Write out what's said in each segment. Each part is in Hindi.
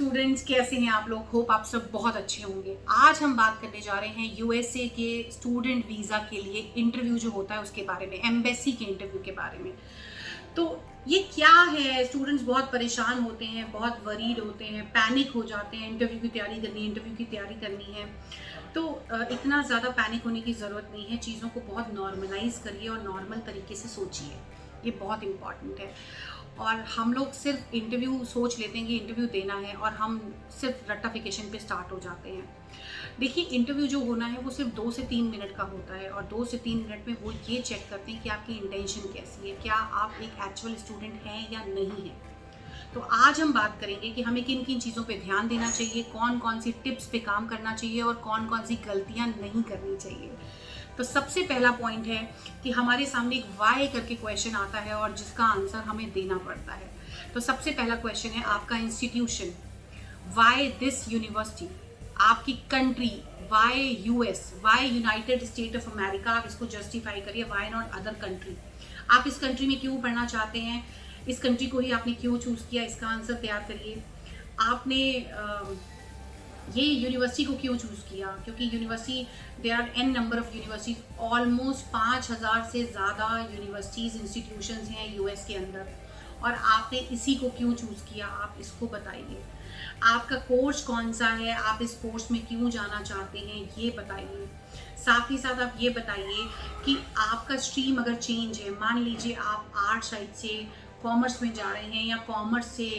स्टूडेंट्स, कैसे हैं आप लोग? होप आप सब बहुत अच्छे होंगे। आज हम बात करने जा रहे हैं यूएसए के स्टूडेंट वीज़ा के लिए इंटरव्यू जो होता है उसके बारे में, एम्बेसी के इंटरव्यू के बारे में। तो ये क्या है? स्टूडेंट्स बहुत परेशान होते हैं, बहुत वरीड होते हैं, पैनिक हो जाते हैं। इंटरव्यू की तैयारी करनी है, इंटरव्यू की तैयारी करनी है। तो इतना ज़्यादा पैनिक होने की ज़रूरत नहीं है। चीज़ों को बहुत नॉर्मलाइज करिए और नॉर्मल तरीके से सोचिए। ये बहुत इम्पॉर्टेंट है। और हम लोग सिर्फ इंटरव्यू सोच लेते हैं कि इंटरव्यू देना है और हम सिर्फ रट्टाफिकेशन पे स्टार्ट हो जाते हैं। देखिए, इंटरव्यू जो होना है वो सिर्फ 2 से 3 मिनट का होता है और 2 से 3 मिनट में वो ये चेक करते हैं कि आपकी इंटेंशन कैसी है, क्या आप एक एक्चुअल स्टूडेंट हैं या नहीं है। तो आज हम बात करेंगे कि हमें किन किन चीज़ों पे ध्यान देना चाहिए, कौन कौन सी टिप्स पे काम करना चाहिए और कौन कौन सी गलतियां नहीं करनी चाहिए। तो सबसे पहला पॉइंट है कि हमारे सामने एक वाई करके क्वेश्चन आता है और जिसका आंसर हमें देना पड़ता है। तो सबसे पहला क्वेश्चन है आपका इंस्टीट्यूशन, वाई दिस यूनिवर्सिटी, आपकी country, why US, why United State of America. आप इसको जस्टिफाई करिए, वाई नॉट अदर कंट्री। आप इस कंट्री में क्यों पढ़ना चाहते हैं, इस कंट्री को ही आपने क्यों चूज़ किया, इसका आंसर तैयार करिए। आपने ये यूनिवर्सिटी को क्यों चूज़ किया, क्योंकि university, there are an number of universities, almost 5000 से ज़्यादा यूनिवर्सिटीज़, इंस्टीट्यूशंस हैं यूएस के अंदर, और आपने इसी को क्यों चूज़ किया, आप इसको बताइए। आपका कोर्स कौन सा है, आप इस कोर्स में क्यों जाना चाहते हैं, ये बताइए। साथ ही साथ आप ये बताइए कि आपका स्ट्रीम अगर चेंज है, मान लीजिए आप आर्ट साइड से कॉमर्स में जा रहे हैं या कॉमर्स से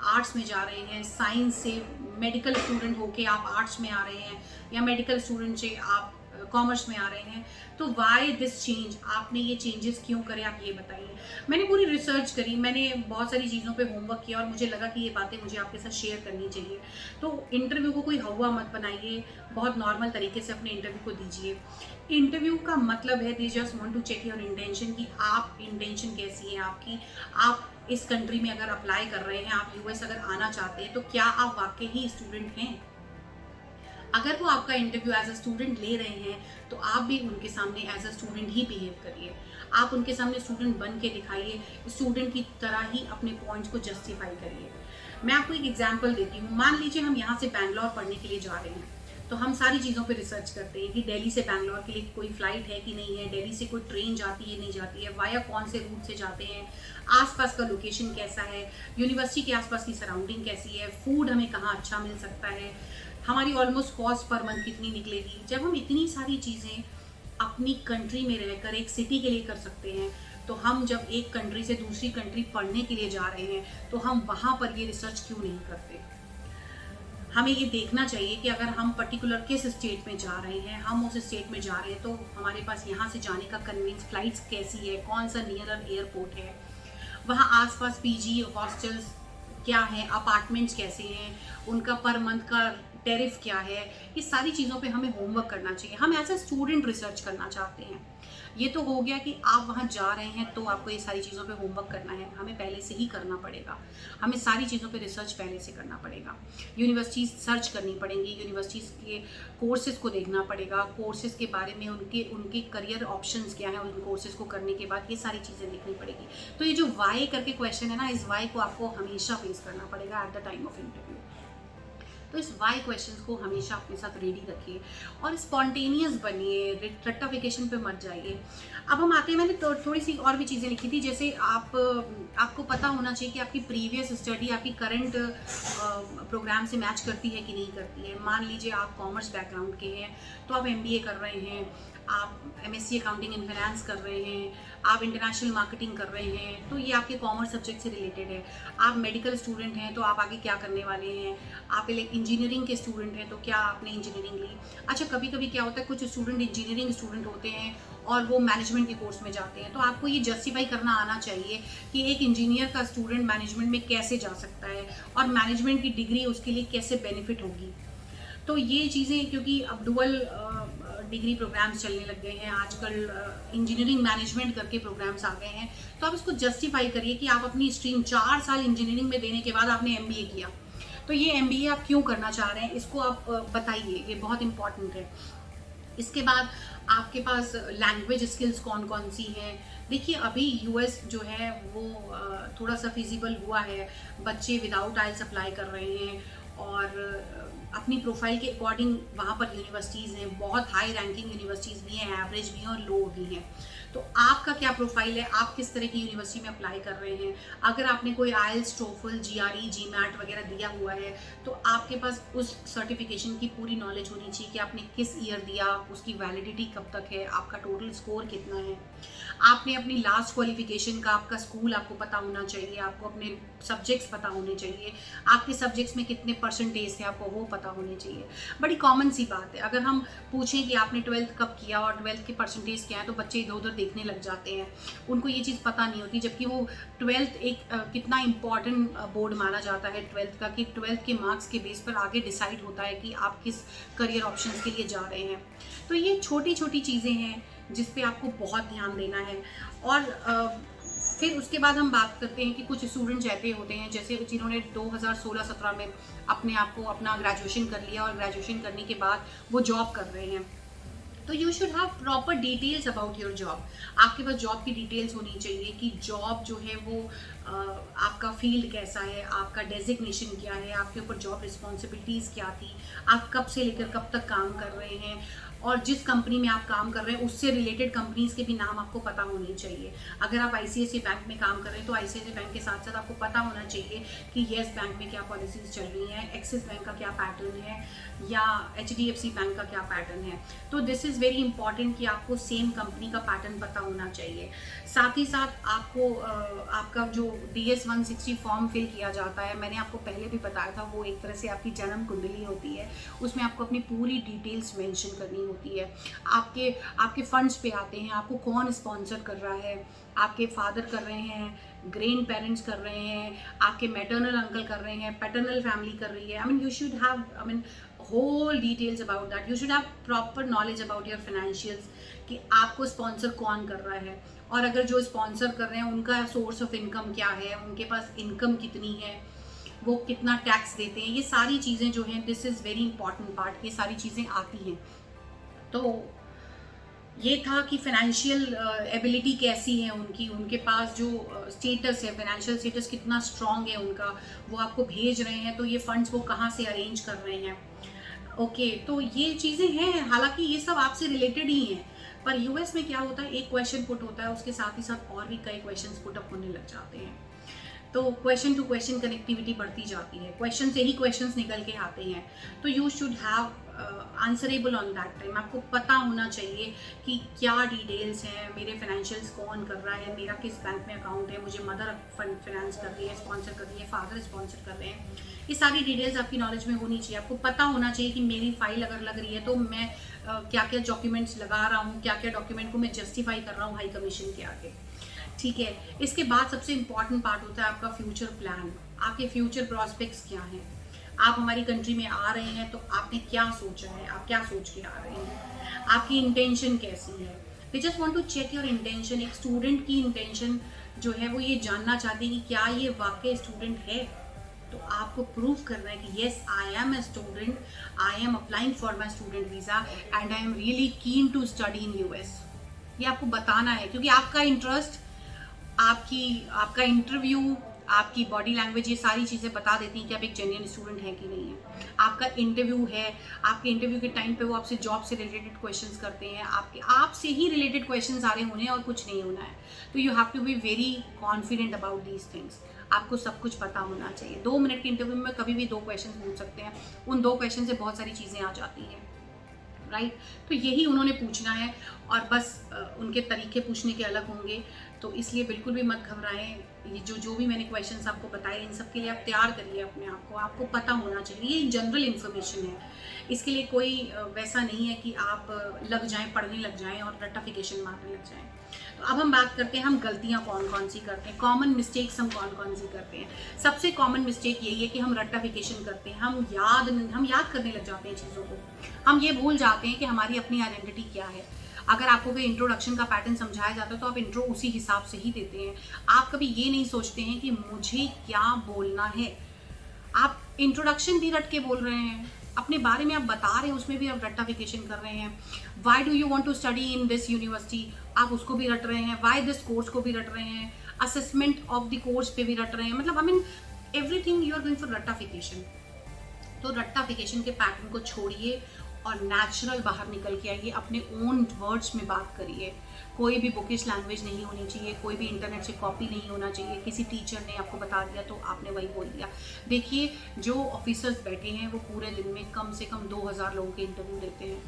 आर्ट्स में जा रहे हैं, साइंस से मेडिकल स्टूडेंट होके आप आर्ट्स में आ रहे हैं या मेडिकल स्टूडेंट से आप कॉमर्स में आ रहे हैं, तो वाई दिस चेंज, आपने ये चेंजेस क्यों करे, आप ये बताइए। मैंने पूरी रिसर्च करी, मैंने बहुत सारी चीज़ों पे होमवर्क किया और मुझे लगा कि ये बातें मुझे आपके साथ शेयर करनी चाहिए। तो इंटरव्यू को कोई हवा मत बनाइए, बहुत नॉर्मल तरीके से अपने इंटरव्यू को दीजिए। इंटरव्यू का मतलब है they just want to check your intention, कि आप इंटेंशन कैसी है आपकी। आप इस कंट्री में अगर अप्लाई कर रहे हैं, आप यूएस अगर आना चाहते हैं, तो क्या आप वाकई ही स्टूडेंट हैं। अगर वो आपका इंटरव्यू एज अ स्टूडेंट ले रहे हैं, तो आप भी उनके सामने एज अ स्टूडेंट ही बिहेव करिए। आप उनके सामने स्टूडेंट बन के दिखाइए, स्टूडेंट की तरह ही अपने पॉइंट्स को जस्टिफाई करिए। मैं आपको एक एग्जांपल देती हूँ। मान लीजिए हम यहाँ से बैंगलोर पढ़ने के लिए जा रहे हैं, तो हम सारी चीज़ों पे रिसर्च करते हैं कि दिल्ली से बैंगलोर के लिए कोई फ़्लाइट है कि नहीं है, दिल्ली से कोई ट्रेन जाती है नहीं जाती है, वाया कौन से रूट से जाते हैं, आसपास का लोकेशन कैसा है, यूनिवर्सिटी के आसपास की सराउंडिंग कैसी है, फूड हमें कहाँ अच्छा मिल सकता है, हमारी ऑलमोस्ट कॉस्ट पर मंथ कितनी निकलेगी। जब हम इतनी सारी चीज़ें अपनी कंट्री में रहकर एक सिटी के लिए कर सकते हैं, तो हम जब एक कंट्री से दूसरी कंट्री पढ़ने के लिए जा रहे हैं, तो हम वहाँ पर ये रिसर्च क्यों नहीं करते। हमें ये देखना चाहिए कि अगर हम पर्टिकुलर किस स्टेट में जा रहे हैं, हम उस स्टेट में जा रहे हैं, तो हमारे पास यहाँ से जाने का कन्वीनियंस, फ्लाइट्स कैसी है, कौन सा नियरर एयरपोर्ट है, वहाँ आसपास पीजी हॉस्टल्स क्या हैं, अपार्टमेंट्स कैसे हैं, उनका पर मंथ का टैरिफ क्या है। ये सारी चीज़ों पे हमें होमवर्क करना चाहिए। हम एज अ स्टूडेंट रिसर्च करना चाहते हैं। ये तो हो गया कि आप वहाँ जा रहे हैं तो आपको ये सारी चीज़ों पे होमवर्क करना है, हमें पहले से ही करना पड़ेगा। हमें सारी चीज़ों पे रिसर्च पहले से करना पड़ेगा। यूनिवर्सिटीज़ सर्च करनी पड़ेंगी, यूनिवर्सिटीज़ के कोर्सेज को देखना पड़ेगा, कोर्सेज के बारे में उनके करियर ऑप्शंस क्या हैं, उन कोर्सेज को करने के बाद ये सारी चीज़ें देखनी पड़ेगी। तो ये जो वाई करके क्वेश्चन है ना, इस वाई को आपको हमेशा फेस करना पड़ेगा at the time of interview. तो इस वाई क्वेश्चंस को हमेशा अपने साथ रेडी रखिए और स्पॉन्टेनियस बनिए, रट्टाफिकेशन पे मत जाइए। अब हम आते हैं, मैंने थोड़ी सी और भी चीज़ें लिखी थी, जैसे आपको पता होना चाहिए कि आपकी प्रीवियस स्टडी आपकी करंट प्रोग्राम से मैच करती है कि नहीं करती है। मान लीजिए आप कॉमर्स बैकग्राउंड के हैं, तो आप एमबीए कर रहे हैं, आप एमएससी अकाउंटिंग एंड फाइनेंस कर रहे हैं, आप इंटरनेशनल मार्केटिंग कर रहे हैं, तो ये आपके कॉमर्स सब्जेक्ट से रिलेटेड है। आप मेडिकल स्टूडेंट हैं, तो आप आगे क्या करने वाले हैं। आप इंजीनियरिंग के स्टूडेंट हैं, तो क्या आपने इंजीनियरिंग ली। अच्छा, कभी कभी क्या होता है, कुछ स्टूडेंट इंजीनियरिंग स्टूडेंट होते हैं और वो मैनेजमेंट के कोर्स में जाते हैं, तो आपको ये जस्टिफाई करना आना चाहिए कि एक इंजीनियर का स्टूडेंट मैनेजमेंट में कैसे जा सकता है और मैनेजमेंट की डिग्री उसके लिए कैसे बेनिफिट होगी। तो ये चीज़ें, क्योंकि अब डुअल डिग्री प्रोग्राम्स चलने लग गए हैं आजकल, इंजीनियरिंग मैनेजमेंट करके प्रोग्राम्स आ गए हैं, तो आप इसको जस्टिफाई करिए कि आप अपनी स्ट्रीम 4 साल इंजीनियरिंग में देने के बाद आपने एमबीए किया, तो ये एमबीए आप क्यों करना चाह रहे हैं, इसको आप बताइए। ये बहुत इंपॉर्टेंट है। इसके बाद आपके पास लैंग्वेज स्किल्स कौन कौन सी हैं। देखिए अभी यूएस जो है वो थोड़ा सा फिजिबल हुआ है, बच्चे विदाउट आइल्स अप्लाई कर रहे हैं और अपनी प्रोफाइल के अकॉर्डिंग वहाँ पर यूनिवर्सिटीज़ हैं, बहुत हाई रैंकिंग यूनिवर्सिटीज़ भी हैं, एवरेज भी हैं और लो भी हैं। तो आपका क्या प्रोफाइल है, आप किस तरह की यूनिवर्सिटी में अप्लाई कर रहे हैं। अगर आपने कोई आइल्स, टोफल, जीआरई, जीमैट वगैरह दिया हुआ है तो आपके पास उस सर्टिफिकेशन की पूरी नॉलेज होनी चाहिए कि आपने किस ईयर दिया, उसकी वैलिडिटी कब तक है, आपका टोटल स्कोर कितना है, आपने अपनी लास्ट क्वालिफिकेशन का आपका स्कूल आपको पता होना चाहिए, आपको अपने सब्जेक्ट्स पता होने चाहिए, आपके सब्जेक्ट्स में कितने परसेंटेज थे आपको वो पता होने चाहिए। बड़ी कॉमन सी बात है। अगर हम पूछें कि आपने 12th कब किया और 12th के परसेंटेज क्या है तो बच्चे इधर उधर देखने लग जाते हैं, उनको ये चीज़ पता नहीं होती, जबकि वो 12th एक कितना इम्पॉर्टेंट बोर्ड माना जाता है 12th का, कि 12th के मार्क्स के बेस पर आगे डिसाइड होता है कि आप किस करियर ऑप्शंस के लिए जा रहे हैं। तो ये छोटी छोटी चीज़ें हैं जिस पे आपको बहुत ध्यान देना है। और फिर उसके बाद हम बात करते हैं कि कुछ स्टूडेंट्स ऐसे होते हैं जैसे जिन्होंने 2016-17 में अपने आप को अपना ग्रेजुएशन कर लिया और ग्रेजुएशन करने के बाद वो जॉब कर रहे हैं। तो you should have proper details about your job. आपके पास जॉब की डिटेल्स होनी चाहिए कि जॉब जो है वो आपका फील्ड कैसा है, आपका डेजिग्नेशन क्या है, आपके ऊपर जॉब रिस्पॉन्सिबिलिटीज़ क्या थी, आप कब से लेकर कब तक काम कर रहे हैं, और जिस कंपनी में आप काम कर रहे हैं उससे रिलेटेड कंपनीज के भी नाम आपको पता होने चाहिए। अगर आप आईसीआईसीआई बैंक में काम कर रहे हैं तो आईसीआईसीआई बैंक के साथ साथ आपको पता होना चाहिए कि येस बैंक में क्या पॉलिसीज चल रही हैं, एक्सिस बैंक का क्या पैटर्न है या एचडीएफसी बैंक का क्या पैटर्न है। तो दिस इज़ वेरी इंपॉर्टेंट कि आपको सेम कंपनी का पैटर्न पता होना चाहिए। साथ ही साथ आपको आपका जो DS 160 फॉर्म फिल किया जाता है, मैंने आपको पहले भी बताया था, वो एक तरह से आपकी जन्म कुंडली होती है, उसमें आपको अपनी पूरी डिटेल्स मेंशन करनी होती है। आपके फंड्स पे आते हैं, आपको कौन स्पॉन्सर कर रहा है, आपके फादर कर रहे हैं, ग्रैंड पेरेंट्स कर रहे हैं, आपके मैटरनल अंकल कर रहे हैं, पैटर्नल फैमिली कर रही है। I mean you should have whole details about that. You should have proper knowledge about your financials कि आपको स्पॉन्सर कौन कर रहा है, और अगर जो स्पॉन्सर कर रहे हैं उनका सोर्स ऑफ इनकम क्या है, उनके पास इनकम कितनी है, वो कितना टैक्स देते हैं, ये सारी चीज़ें जो हैं, this is very important part, ये सारी चीज़ें आती हैं। तो ये था कि फाइनेंशियल एबिलिटी कैसी है उनकी, उनके पास जो स्टेटस है, फाइनेंशियल स्टेटस कितना स्ट्रॉन्ग है उनका, वो आपको भेज रहे हैं तो ये फंड्स वो कहाँ से अरेंज कर रहे हैं। ओके, तो ये चीज़ें हैं, हालांकि ये सब आपसे रिलेटेड ही हैं, पर यूएस में क्या होता है, एक क्वेश्चन पुट होता है, उसके साथ ही साथ और भी कई क्वेश्चंस पुट अप होने लग जाते हैं, तो क्वेश्चन टू क्वेश्चन कनेक्टिविटी बढ़ती जाती है, क्वेश्चन से ही क्वेश्चंस निकल के आते हैं। तो you should have answerable on that time. आपको पता होना चाहिए कि क्या डिटेल्स हैं, मेरे फाइनेंशियल्स कौन कर रहा है, मेरा किस बैंक में अकाउंट है, मुझे मदर फाइनेंस कर रही है, स्पॉन्सर कर रही है, फादर स्पॉन्सर कर रहे हैं, ये सारी डिटेल्स आपकी नॉलेज में होनी चाहिए। आपको पता होना चाहिए कि मेरी फाइल अगर लग रही है तो मैं क्या क्या डॉक्यूमेंट्स लगा रहा हूँ, क्या क्या डॉक्यूमेंट को मैं जस्टिफाई कर रहा हूँ हाई कमीशन के आगे। ठीक है, इसके बाद सबसे इम्पॉर्टेंट पार्ट होता है आपका फ्यूचर प्लान। आपके फ्यूचर प्रॉस्पेक्ट्स क्या हैं, आप हमारी कंट्री में आ रहे हैं तो आपने क्या सोचा है, आप क्या सोच के आ रहे हैं, आपकी इंटेंशन कैसी है। We just want to check your intention. एक स्टूडेंट की इंटेंशन जो है वो ये जानना चाहती है कि क्या ये वाकई स्टूडेंट है, तो आपको प्रूव करना है कि yes I am a student, I am applying for my student visa and I am really keen to study in US. ये आपको बताना है, क्योंकि आपका इंटरेस्ट, आपका इंटरव्यू, आपकी बॉडी लैंग्वेज, ये सारी चीज़ें बता देती हैं कि आप एक जेन्युइन स्टूडेंट हैं कि नहीं है। आपका इंटरव्यू है, आपके इंटरव्यू के टाइम पे वो आपसे जॉब से रिलेटेड क्वेश्चंस करते हैं, आपसे ही रिलेटेड क्वेश्चंस आ रहे होने और कुछ नहीं होना है। तो you have to be very confident about these things. आपको सब कुछ पता होना चाहिए। 2 मिनट के इंटरव्यू में कभी भी 2 क्वेश्चन पूछ सकते हैं, उन 2 क्वेश्चन से बहुत सारी चीज़ें आ जाती हैं, राइट। तो यही उन्होंने पूछना है, और बस उनके तरीके पूछने के अलग होंगे, तो इसलिए बिल्कुल भी मत घबराएं। ये जो भी मैंने क्वेश्चंस आपको बताए, इन सब के लिए आप तैयार करिए अपने आप को, आपको पता होना चाहिए। ये जनरल इन्फॉर्मेशन है, इसके लिए कोई वैसा नहीं है कि आप लग जाएं, पढ़ने लग जाएं और रट्टाफिकेशन मारने लग जाएं। तो अब हम बात करते हैं हम गलतियां कौन कौन सी करते हैं, कॉमन मिस्टेक्स हम कौन कौन सी करते हैं। सबसे कॉमन मिस्टेक यही है कि हम रट्टाफिकेशन करते हैं, हम याद करने लग जाते हैं चीज़ों को, हम ये भूल जाते हैं कि हमारी अपनी आइडेंटिटी क्या है। अगर आपको कोई इंट्रोडक्शन का पैटर्न समझाया जाता है तो आप इंट्रो उसी हिसाब से ही देते हैं। आप कभी ये नहीं सोचते हैं कि मुझे क्या बोलना है। आप इंट्रोडक्शन भी रट के बोल रहे हैं, अपने बारे में आप बता रहे हैं उसमें भी आप रट्टाफिकेशन कर रहे हैं। Why do you want to study in this university, आप उसको भी रट रहे हैं। वाई दिस कोर्स को भी रट रहे हैं। असेसमेंट ऑफ द कोर्स पे भी रट रहे हैं। मतलब I mean everything you are going for रट्टाफिकेशन। तो रट्टाफिकेशन के पैटर्न को छोड़िए और नेचुरल बाहर निकल के आइए, अपने ओन वर्ड्स में बात करिए। कोई भी बुकिश लैंग्वेज नहीं होनी चाहिए, कोई भी इंटरनेट से कॉपी नहीं होना चाहिए। किसी टीचर ने आपको बता दिया तो आपने वही बोल दिया। देखिए, जो ऑफिसर्स बैठे हैं वो पूरे दिन में कम से कम 2000 लोगों के इंटरव्यू देते हैं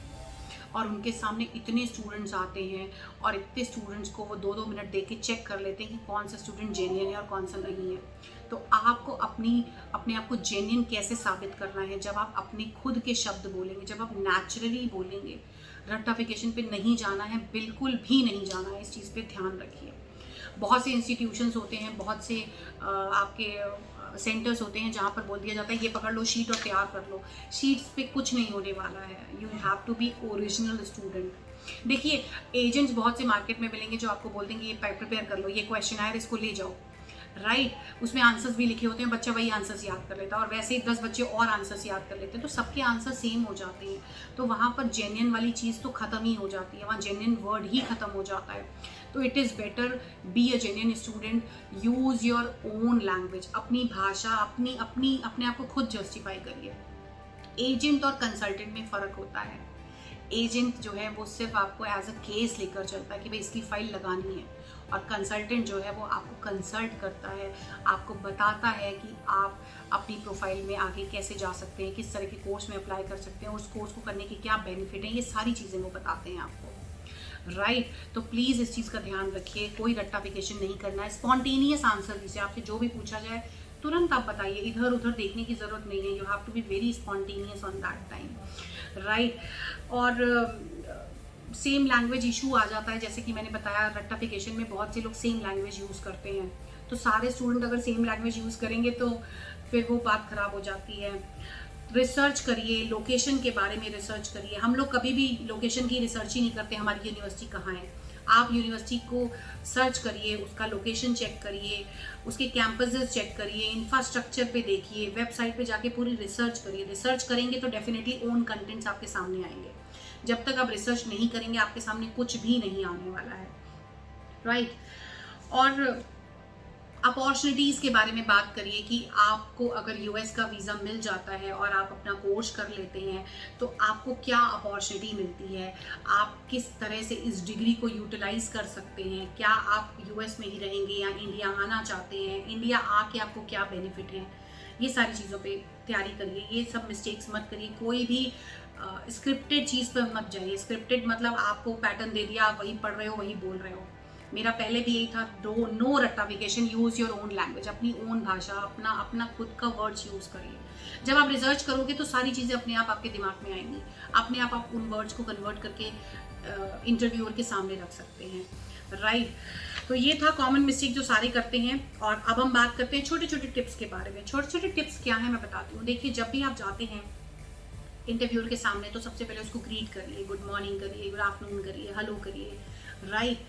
और उनके सामने इतने स्टूडेंट्स आते हैं और इतने स्टूडेंट्स को वो 2-2 मिनट दे के चेक कर लेते हैं कि कौन सा स्टूडेंट जेन्युइन है और कौन सा नहीं है। तो आपको अपने आप को जेन्युइन कैसे साबित करना है? जब आप अपने खुद के शब्द बोलेंगे, जब आप नेचुरली बोलेंगे। रट्टाफिकेशन पे नहीं जाना है, बिल्कुल भी नहीं जाना है। इस चीज़ पे ध्यान रखिए। बहुत से इंस्टीट्यूशंस होते हैं, बहुत से आपके सेंटर्स होते हैं जहाँ पर बोल दिया जाता है ये पकड़ लो शीट और तैयार कर लो। शीट्स पे कुछ नहीं होने वाला है। You have to be original student. देखिए, एजेंट्स बहुत से मार्केट में मिलेंगे जो आपको बोल देंगे ये प्रिपेयर कर लो, ये क्वेश्चन आयर इसको ले जाओ, राइट। उसमें आंसर्स भी लिखे होते हैं, बच्चा वही आंसर्स याद कर लेता है और वैसे ही 10 बच्चे और आंसर्स याद कर लेते हैं, तो सबके आंसर सेम हो जाते हैं। तो वहाँ पर जेन्युइन वाली चीज़ तो ख़त्म ही हो जाती है, वहाँ जेन्युइन वर्ड ही ख़त्म हो जाता है। तो it is better be a genuine student, use your own language, अपनी भाषा, अपने आप को खुद जस्टिफाई करिए। एजेंट और कंसल्टेंट में फ़र्क होता है। एजेंट जो है वो सिर्फ आपको एज अ केस लेकर चलता है कि भाई इसकी फाइल लगानी है, और कंसल्टेंट जो है वो आपको कंसल्ट करता है, आपको बताता है कि आप अपनी प्रोफाइल में आगे कैसे जा सकते हैं, किस तरह के कोर्स में अप्लाई कर सकते हैं, उस कोर्स को करने के क्या बेनिफिट हैं, ये सारी चीज़ें वो बताते हैं आपको, राइट। तो प्लीज़ इस चीज़ का ध्यान रखिए, कोई रट्टाफिकेशन नहीं करना है। स्पॉन्टेनियस आंसर दीजिए, आपसे जो भी पूछा जाए तुरंत आप बताइए, इधर उधर देखने की ज़रूरत नहीं है। You have to be very spontaneous on that time, right. और सेम लैंग्वेज इशू आ जाता है, जैसे कि मैंने बताया रट्टाफिकेशन में बहुत से लोग सेम लैंग्वेज यूज़ करते हैं। तो सारे स्टूडेंट अगर सेम लैंग्वेज यूज़ करेंगे तो फिर वो बात ख़राब हो जाती है। रिसर्च करिए, लोकेशन के बारे में रिसर्च करिए। हम लोग कभी भी लोकेशन की रिसर्च ही नहीं करते, हमारी यूनिवर्सिटी कहाँ है। आप यूनिवर्सिटी को सर्च करिए, उसका लोकेशन चेक करिए, उसके कैंपसेस चेक करिए, इंफ्रास्ट्रक्चर पे देखिए, वेबसाइट पे जाके पूरी रिसर्च करिए। रिसर्च करेंगे तो डेफिनेटली ओन कंटेंट्स आपके सामने आएंगे। जब तक आप रिसर्च नहीं करेंगे आपके सामने कुछ भी नहीं आने वाला है, राइट। और अपॉर्चुनिटीज़ के बारे में बात करिए कि आपको अगर यूएस का वीज़ा मिल जाता है और आप अपना कोर्स कर लेते हैं तो आपको क्या अपॉर्चुनिटी मिलती है, आप किस तरह से इस डिग्री को यूटिलाइज़ कर सकते हैं, क्या आप यूएस में ही रहेंगे या इंडिया आना चाहते हैं, इंडिया आके आपको क्या बेनिफिट है। ये सारी चीज़ों पे तैयारी करिए, ये सब मिस्टेक्स मत करिए। कोई भी स्क्रिप्टेड चीज़ पर मत जाइए। स्क्रिप्टेड मतलब आपको पैटर्न दे दिया, आप वही पढ़ रहे हो, वही बोल रहे हो। मेरा पहले भी यही था, नो रट्टाफिकेशन, यूज़ योर ओन लैंग्वेज, अपनी ओन भाषा, अपना खुद का वर्ड्स यूज़ करिए। जब आप रिसर्च करोगे तो सारी चीज़ें अपने आप आपके दिमाग में आएंगी, अपने आप उन वर्ड्स को कन्वर्ट करके इंटरव्यूअर के सामने रख सकते हैं, राइट। तो ये था कॉमन मिस्टेक जो सारे करते हैं। और अब हम बात करते हैं छोटे छोटे टिप्स के बारे में। छोटे छोटे टिप्स क्या है मैं बताती हूँ। देखिए, जब भी आप जाते हैं इंटरव्यूअर के सामने तो सबसे पहले उसको ग्रीट करिए, गुड मॉर्निंग करिए, गुड आफ्टरनून करिए, हेलो करिए, राइट।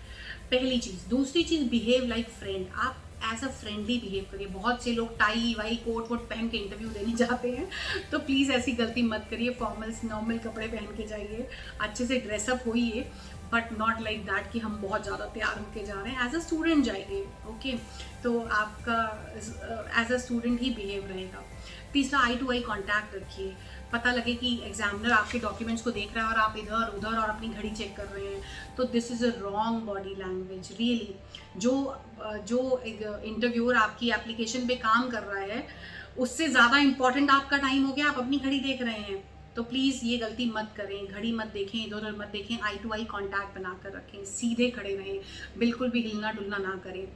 पहली चीज़। दूसरी चीज़, बिहेव लाइक फ्रेंड। आप एज अ फ्रेंडली बिहेव करिए। बहुत से लोग टाई वाई कोट वोट पहन के इंटरव्यू देने जाते हैं, तो प्लीज़ ऐसी गलती मत करिए। फॉर्मल्स नॉर्मल कपड़े पहन के जाइए, अच्छे से ड्रेसअप होइए, बट नॉट लाइक दैट कि हम बहुत ज़्यादा तैयार होके जा रहे हैं। एज अ स्टूडेंट जाइए, ओके। तो आपका एज अ स्टूडेंट ही बिहेव रहेगा। तीसरा, आई टू आई कॉन्टैक्ट रखिए। पता लगे कि एग्जामिनर आपके डॉक्यूमेंट्स को देख रहा है और आप इधर उधर और अपनी घड़ी चेक कर रहे हैं, तो this is a wrong body language, really. जो इंटरव्यूअर आपकी एप्लीकेशन पे काम कर रहा है उससे ज़्यादा इंपॉर्टेंट आपका टाइम हो गया, आप अपनी घड़ी देख रहे हैं। तो प्लीज़ ये गलती मत करें, घड़ी मत देखें, इधर उधर मत देखें, आई टू आई कॉन्टैक्ट बनाकर रखें, सीधे खड़े रहें, बिल्कुल भी हिलना डुलना ना करें।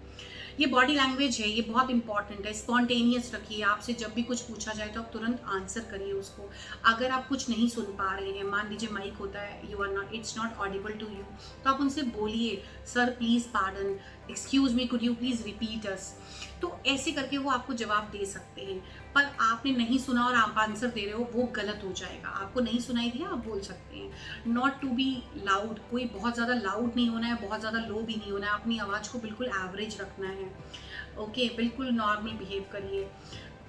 ये बॉडी लैंग्वेज है, ये बहुत इंपॉर्टेंट है। स्पॉन्टेनियस रखिए। आपसे जब भी कुछ पूछा जाए तो आप तुरंत आंसर करिए उसको। अगर आप कुछ नहीं सुन पा रहे हैं, मान लीजिए माइक होता है, you are not, it's not audible to you, तो आप उनसे बोलिए, sir please pardon, excuse me, could you please repeat us. तो ऐसे करके वो आपको जवाब दे सकते हैं। पर आपने नहीं सुना और आप आंसर दे रहे हो, वो गलत हो जाएगा। आपको नहीं सुनाई दिया, आप बोल सकते हैं। नॉट टू बी लाउड, कोई बहुत ज़्यादा लाउड नहीं होना है, बहुत ज़्यादा लो भी नहीं होना है। अपनी आवाज़ को बिल्कुल एवरेज रखना है, ओके। बिल्कुल नॉर्मल बिहेव करिए,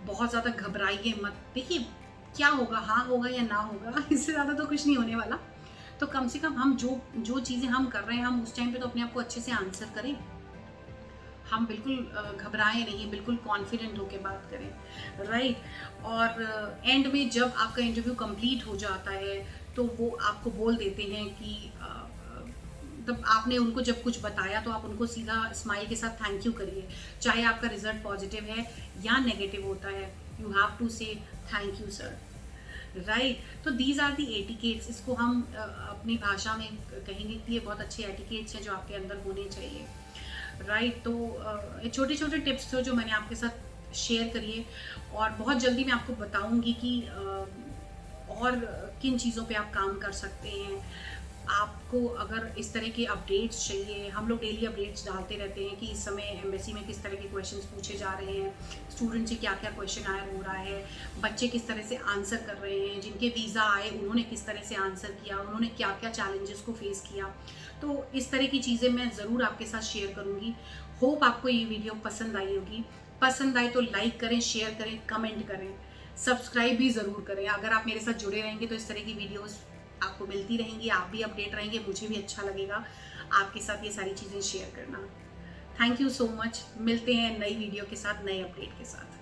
बहुत ज़्यादा घबराइए मत। देखिए, क्या होगा, हाँ होगा या ना होगा, इससे ज़्यादा तो कुछ नहीं होने वाला। तो कम से कम हम जो जो चीज़ें हम कर रहे हैं, हम उस टाइम पे तो अपने आप को अच्छे से आंसर करें। हम बिल्कुल घबराएं नहीं, बिल्कुल कॉन्फिडेंट होकर बात करें, राइट। और एंड में जब आपका इंटरव्यू कंप्लीट हो जाता है तो वो आपको बोल देते हैं कि तब आपने उनको जब कुछ बताया तो आप उनको सीधा स्माइल के साथ थैंक यू करिए। चाहे आपका रिजल्ट पॉजिटिव है या नेगेटिव होता है, यू हैव टू से थैंक यू सर, राइट। तो दीज आर दी एटिकेट्स, इसको हम अपनी भाषा में कहेंगे कि ये बहुत अच्छे एटिकेट्स हैं जो आपके अंदर होने चाहिए, राइट। तो ये छोटे छोटे टिप्स थे जो मैंने आपके साथ शेयर करिए, और बहुत जल्दी मैं आपको बताऊंगी कि और किन चीज़ों पे आप काम कर सकते हैं। आपको अगर इस तरह के अपडेट्स चाहिए, हम लोग डेली अपडेट्स डालते रहते हैं कि इस समय एम्बेसी में किस तरह के क्वेश्चंस पूछे जा रहे हैं, स्टूडेंट से क्या क्या क्वेश्चन आया हो रहा है, बच्चे किस तरह से आंसर कर रहे हैं, जिनके वीज़ा आए उन्होंने किस तरह से आंसर किया, उन्होंने क्या क्या चैलेंजेस को फेस किया। तो इस तरह की चीज़ें मैं ज़रूर आपके साथ शेयर करूँगी। होप आपको ये वीडियो पसंद आई होगी। पसंद आए तो लाइक करें, शेयर करें, कमेंट करें, सब्सक्राइब भी ज़रूर करें। अगर आप मेरे साथ जुड़े रहेंगे तो इस तरह की वीडियोज़ आपको मिलती रहेंगी, आप भी अपडेट रहेंगे, मुझे भी अच्छा लगेगा आपके साथ ये सारी चीज़ें शेयर करना। Thank you so much. मिलते हैं नई वीडियो के साथ, नए अपडेट के साथ।